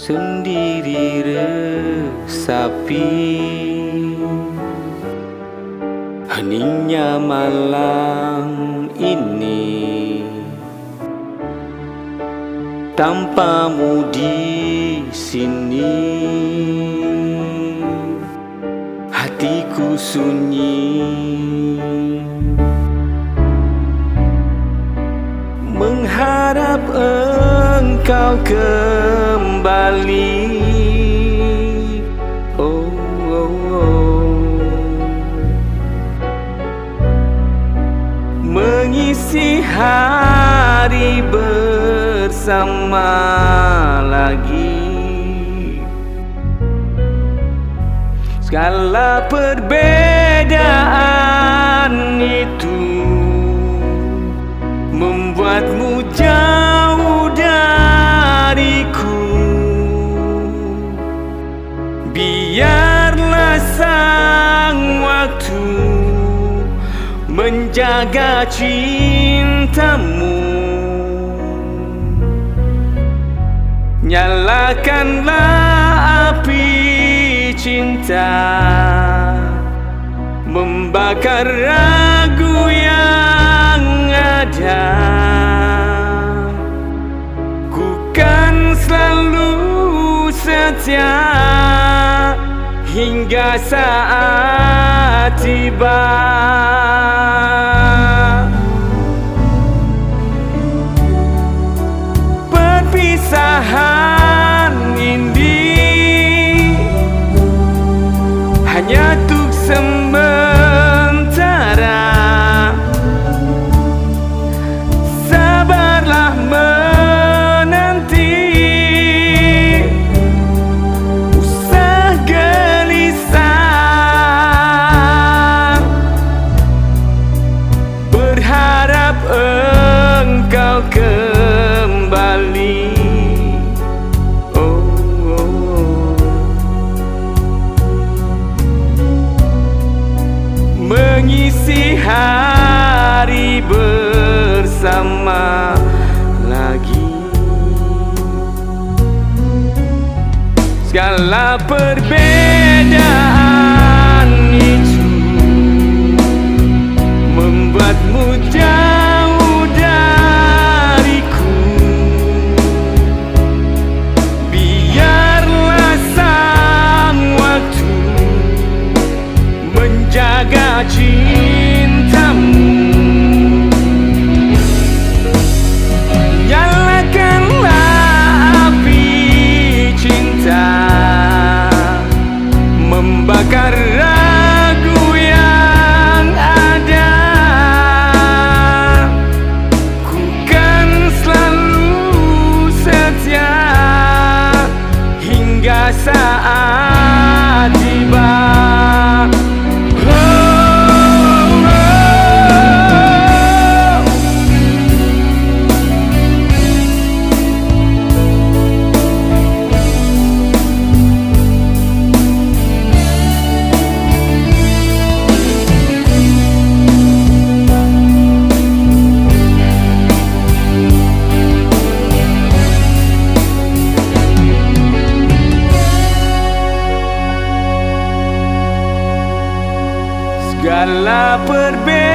sendiri resapi, heningnya malam ini tanpamu di sini. Hatiku sunyi mengharap engkau kembali. Oh, oh, oh. Mengisi hari bersama lagi. Segala perbedaan itu membuatmu jauh dariku. Biarlah sang waktu menjaga cintamu. Nyalakanlah api cinta, membakar ragu yang ada. Ku kan selalu setia hingga saat tiba. Perpisahan ini hanya untuk sementara. Sabarlah menanti, usah gelisah. Berharap engkau kembali. Mengisi hari bersama lagi. Segala perbedaan itu membuatmu jauh dariku. Biarlah sang waktu menjaga cintamu. Nyalakanlah api cinta, membakar ragu yang ada. Ku kan selalu setia hingga saat tiba. Segala perbedaan